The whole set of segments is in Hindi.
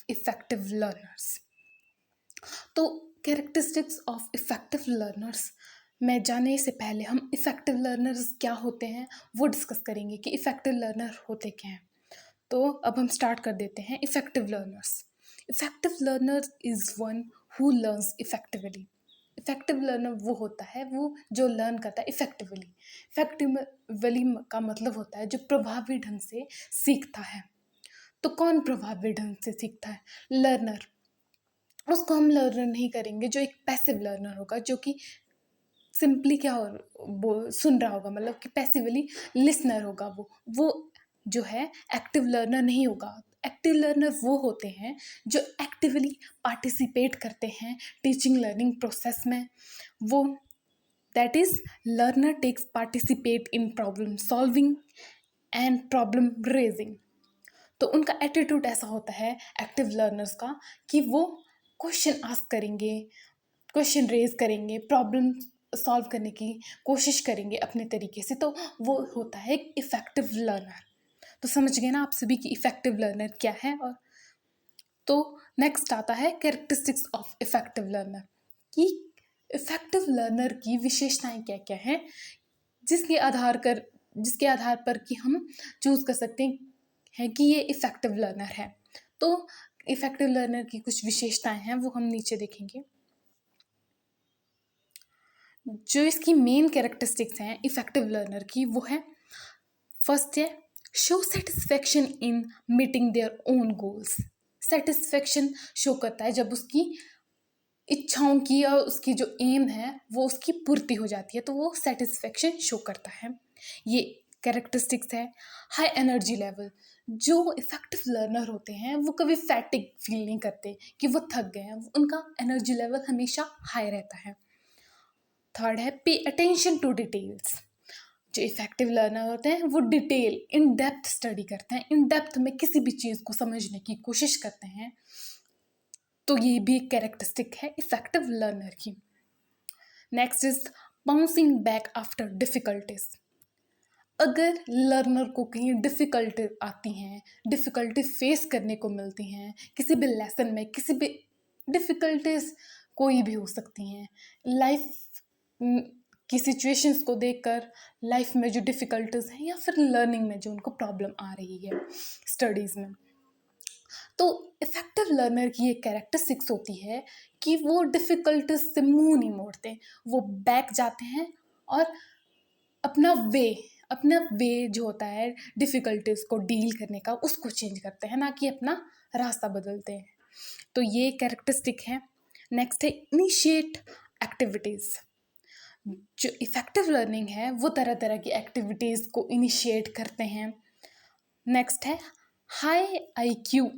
Effective learners. तो कैरेक्टरिस्टिक्स ऑफ इफेक्टिव लर्नर्स में जाने से पहले हम इफेक्टिव लर्नर्स क्या होते हैं वो डिस्कस करेंगे कि इफेक्टिव लर्नर होते क्या हैं। तो अब हम स्टार्ट कर देते हैं। Effective learners. Effective learner is one who learns effectively. Effective learner वो होता है वो जो लर्न करता है इफेक्टिवली। इफेक्टिवली का मतलब होता है जो प्रभावी ढंग से सीखता है। तो कौन प्रभावी ढंग से सीखता है? लर्नर। उसको हम लर्नर नहीं करेंगे जो एक पैसिव लर्नर होगा, जो कि सिंपली क्या हो वो सुन रहा होगा, मतलब कि पैसिवली लिसनर होगा। वो जो है एक्टिव लर्नर नहीं होगा। एक्टिव लर्नर वो होते हैं जो एक्टिवली पार्टिसिपेट करते हैं टीचिंग लर्निंग प्रोसेस में। वो that is learner takes participate in problem solving and problem raising. तो उनका एटीट्यूड ऐसा होता है एक्टिव लर्नर्स का कि वो क्वेश्चन आस्क करेंगे, क्वेश्चन रेज करेंगे, प्रॉब्लम सॉल्व करने की कोशिश करेंगे अपने तरीके से। तो वो होता है एक इफेक्टिव लर्नर। तो समझ गए ना आप सभी कि इफेक्टिव लर्नर क्या है। और तो नेक्स्ट आता है कैरेक्टरिस्टिक्स ऑफ इफेक्टिव लर्नर कि इफेक्टिव लर्नर की विशेषताएं क्या क्या हैं, जिसके आधार पर कि हम चूज कर सकते हैं कि ये इफेक्टिव लर्नर है। तो इफेक्टिव लर्नर की कुछ विशेषताएं हैं वो हम नीचे देखेंगे। जो इसकी मेन कैरेक्टरिस्टिक्स हैं इफेक्टिव लर्नर की वो है, फर्स्ट है show satisfaction in meeting their own goals. Satisfaction show करता है जब उसकी इच्छाओं की और उसकी जो एम है वो उसकी पूर्ति हो जाती है, तो वो सेटिस्फेक्शन शो करता है। ये कैरेक्टरिस्टिक्स है। High energy level. जो इफेक्टिव लर्नर होते हैं वो कभी फैटिक फील नहीं करते कि वो थक गए हैं, उनका एनर्जी लेवल हमेशा हाई रहता है। थर्ड है पे अटेंशन टू डिटेल्स। जो इफेक्टिव लर्नर होते हैं वो डिटेल इन डेप्थ स्टडी करते हैं, इन डेप्थ में किसी भी चीज़ को समझने की कोशिश करते हैं। तो ये भी एक कैरेक्टरिस्टिक है इफेक्टिव लर्नर की। Next is bouncing back after difficulties. अगर लर्नर को कहीं डिफ़िकल्टी आती हैं, डिफ़िकल्टी फेस करने को मिलती हैं किसी भी लेसन में, किसी भी डिफ़िकल्टीज कोई भी हो सकती हैं लाइफ की सिचुएशंस को देखकर, लाइफ में जो डिफ़िकल्टीज हैं या फिर लर्निंग में जो उनको प्रॉब्लम आ रही है स्टडीज़ में। तो इफेक्टिव लर्नर की एक कैरेक्टरिस्टिक्स होती है कि वो डिफ़िकल्टीज से मुंह नहीं मोड़ते, वो बैक जाते हैं और अपना वे जो होता है डिफ़िकल्टीज को डील करने का उसको चेंज करते हैं, ना कि अपना रास्ता बदलते हैं। तो ये कैरेक्टरिस्टिक है। नेक्स्ट है इनिशिएट एक्टिविटीज़। जो इफेक्टिव लर्निंग है वो तरह तरह की एक्टिविटीज़ को इनिशिएट करते हैं। नेक्स्ट है हाई आईक्यू।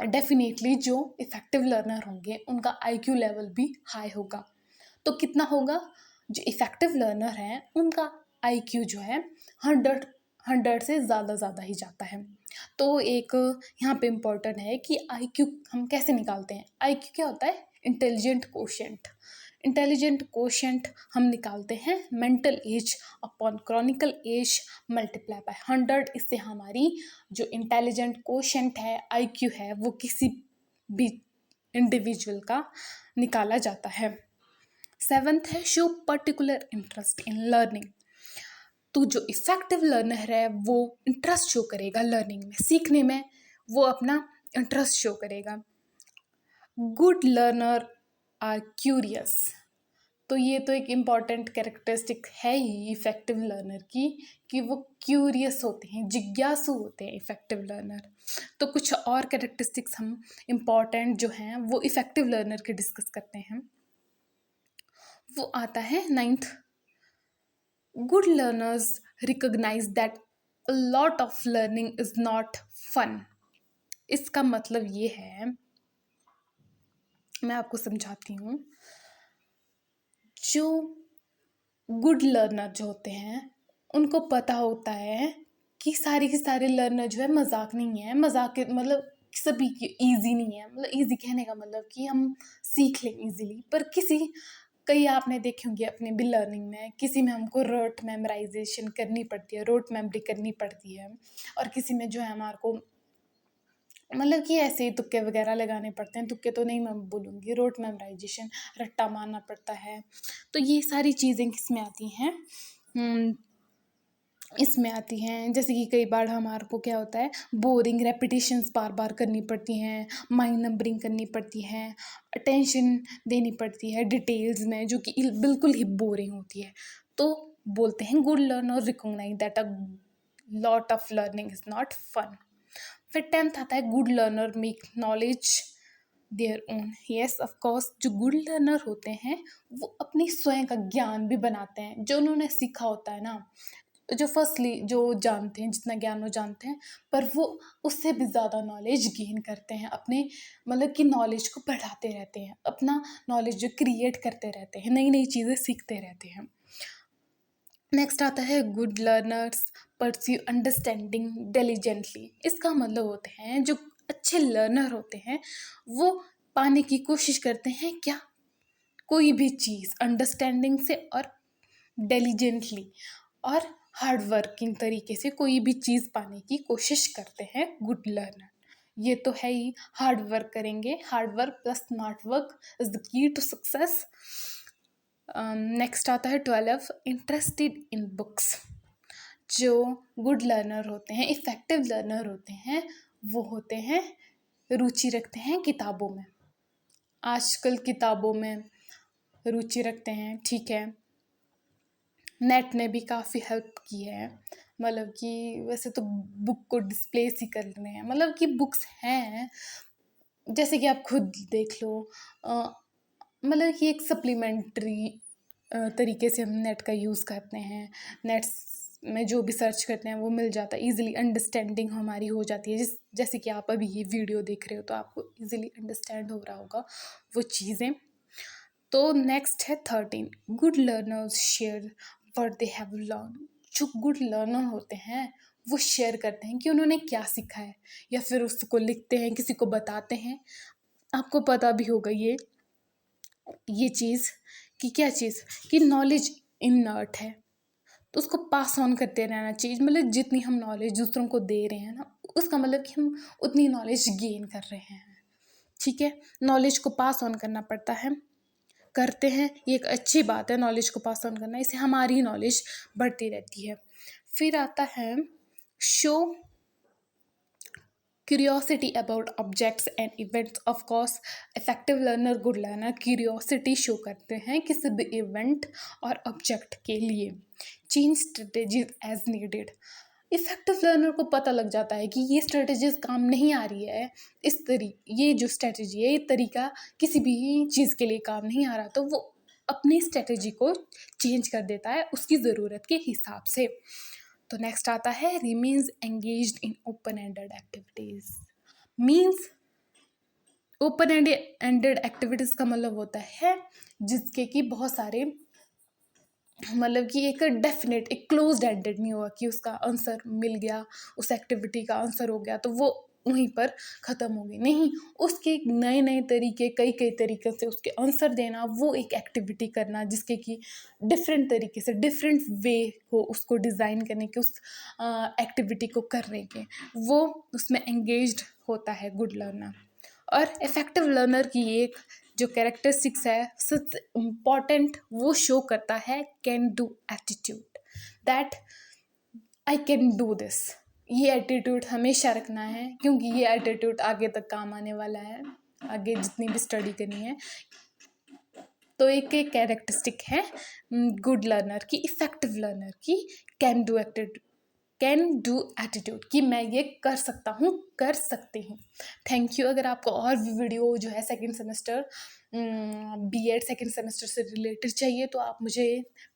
डेफिनेटली जो इफेक्टिव लर्नर होंगे उनका आईक्यू लेवल भी हाई होगा। तो कितना होगा? जो इफेक्टिव लर्नर हैं उनका आईक्यू जो है 100 से ज़्यादा ही जाता है। तो एक यहाँ पे इम्पोर्टेंट है कि आईक्यू हम कैसे निकालते हैं। आईक्यू क्या होता है? Intelligent quotient. इंटेलिजेंट कोशेंट हम निकालते हैं mental age upon chronicle age multiply by 100। इससे हमारी जो इंटेलिजेंट कोशेंट है, आईक्यू है, वो किसी भी इंडिविजुअल का निकाला जाता है। सेवंथ है show particular interest in learning. तो जो इफेक्टिव लर्नर है वो इंटरेस्ट शो करेगा लर्निंग में, सीखने में वो अपना इंटरेस्ट शो करेगा। Good learner are curious. तो ये तो एक इम्पॉर्टेंट कैरेक्टरिस्टिक है ही इफेक्टिव लर्नर की कि वो क्यूरियस होते हैं, जिज्ञासु होते हैं इफेक्टिव लर्नर। तो कुछ और कैरेक्टरिस्टिक्स हम इम्पॉर्टेंट जो हैं वो इफेक्टिव लर्नर के डिस्कस करते हैं। वो आता है 9th। Good learners recognize that a lot of learning is not fun. इसका मतलब ये है, मैं आपको समझाती हूँ। जो गुड लर्नर जो होते हैं उनको पता होता है कि सारे के सारे लर्नर जो है मजाक नहीं है, मजाक मतलब सभी ईजी नहीं है। मतलब ईजी कहने का मतलब कि हम सीख लें ईजीली, पर कई आपने देखे होंगे अपने भी लर्निंग में, किसी में हमको रोट मेमोराइजेशन करनी पड़ती है, रोट मेमोरी करनी पड़ती है, और किसी में जो है हमारे को मतलब कि ऐसे ही तुक्के वगैरह लगाने पड़ते हैं, तुक्के तो नहीं मैं बोलूँगी, रोट मेमोराइजेशन, रट्टा मारना पड़ता है। तो ये सारी चीज़ें किस में आती हैं, इसमें आती हैं। जैसे कि कई बार हमारे को क्या होता है, बोरिंग रेपिटेशंस बार बार करनी पड़ती हैं, माइंड नंबरिंग करनी पड़ती हैं, अटेंशन देनी पड़ती है डिटेल्स में, जो कि बिल्कुल ही बोरिंग होती है। तो बोलते हैं good learner recognize that a lot of learning is not fun. फिर 10th आता है good learner make knowledge their own. Yes of course, जो गुड लर्नर होते हैं वो अपनी स्वयं का ज्ञान भी बनाते हैं, जो उन्होंने सीखा होता है ना, जो फर्स्टली जो जानते हैं, जितना ज्ञान वो जानते हैं, पर वो उससे भी ज़्यादा नॉलेज गेन करते हैं अपने, मतलब कि नॉलेज को बढ़ाते रहते हैं, अपना नॉलेज जो क्रिएट करते रहते हैं, नई नई चीज़ें सीखते रहते हैं। नेक्स्ट आता है good learners pursue understanding diligently. इसका मतलब होते हैं जो अच्छे लर्नर होते हैं वो पाने की कोशिश करते हैं क्या, कोई भी चीज़ अंडरस्टैंडिंग से और डिलीजेंटली और हार्ड वर्किंग तरीके से कोई भी चीज़ पाने की कोशिश करते हैं गुड लर्नर। ये तो है ही, हार्ड वर्क करेंगे, hard work plus smart work is the key to success. Next आता है 12 इंटरेस्टेड इन बुक्स। जो गुड लर्नर होते हैं, इफ़ेक्टिव लर्नर होते हैं, वो होते हैं रुचि रखते हैं किताबों में, आजकल किताबों में रुचि रखते हैं। ठीक है, नेट ने भी काफ़ी हेल्प की है, मतलब कि वैसे तो बुक को डिस्प्लेस ही कर रहे हैं, मतलब कि बुक्स हैं, जैसे कि आप खुद देख लो, मतलब कि एक सप्लीमेंट्री तरीके से हम नेट का यूज़ करते हैं, नेट्स में जो भी सर्च करते हैं वो मिल जाता है, इजीली अंडरस्टैंडिंग हमारी हो जाती है, जैसे कि आप अभी ये वीडियो देख रहे हो तो आपको इजीली अंडरस्टैंड हो रहा होगा वो चीज़ें। तो नेक्स्ट है 13 good learners share what they have learn. जो गुड लर्नर होते हैं वो शेयर करते हैं कि उन्होंने क्या सीखा है, या फिर उसको लिखते हैं, किसी को बताते हैं। आपको पता भी होगा ये चीज़, कि क्या चीज़, कि नॉलेज इनर्ट है, तो उसको पास ऑन करते रहना चाहिए। मतलब जितनी हम नॉलेज दूसरों को दे रहे हैं ना, उसका मतलब कि हम उतनी नॉलेज गेन कर रहे हैं। ठीक है, नॉलेज को पास ऑन करना पड़ता है, करते हैं, ये एक अच्छी बात है, नॉलेज को पास ऑन करना, इससे हमारी नॉलेज बढ़ती रहती है। फिर आता है show curiosity about objects and events. Of course effective learner, good learner curiosity show करते हैं किसी भी इवेंट और ऑब्जेक्ट के लिए। Change strategies as needed. Effective learner को पता लग जाता है कि ये स्ट्रेटेजीज काम नहीं आ रही है, ये जो स्ट्रेटेजी है, ये तरीका किसी भी चीज़ के लिए काम नहीं आ रहा, तो वो अपनी स्ट्रेटेजी को चेंज कर देता है उसकी ज़रूरत के हिसाब से। तो नेक्स्ट आता है remains engaged in open ended activities. Means open ended activities का मतलब होता है जिसके कि बहुत सारे, मतलब कि एक डेफिनेट, एक क्लोज एंडेड नहीं होगा कि उसका आंसर मिल गया, उस एक्टिविटी का आंसर हो गया तो वो वहीं पर ख़त्म हो गई, नहीं, उसके नए नए तरीके, कई कई तरीके से उसके आंसर देना, वो एक एक्टिविटी करना जिसके कि डिफरेंट तरीके से, डिफरेंट वे हो उसको डिज़ाइन करने के, उस एक्टिविटी को करने के, वो उसमें एंगेज्ड होता है गुड लर्नर। और इफेक्टिव लर्नर की एक जो कैरेक्टरिस्टिक्स है सबसे इम्पॉर्टेंट, वो शो करता है can do attitude, that I can do this. ये एटीट्यूड हमेशा रखना है, क्योंकि ये एटीट्यूड आगे तक काम आने वाला है, आगे जितनी भी स्टडी करनी है। तो एक एक कैरेक्टरिस्टिक है गुड लर्नर की, इफेक्टिव लर्नर की, कैन डू एटीट्यूड, कि मैं ये कर सकता हूँ, कर सकती हूँ। Thank you. अगर आपको और भी वीडियो जो है second semester B Ed second semester से रिलेटेड चाहिए तो आप मुझे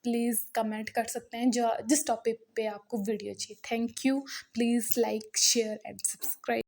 प्लीज़ कमेंट कर सकते हैं जो जिस टॉपिक पे आपको वीडियो चाहिए। Thank you. Please like, share and subscribe.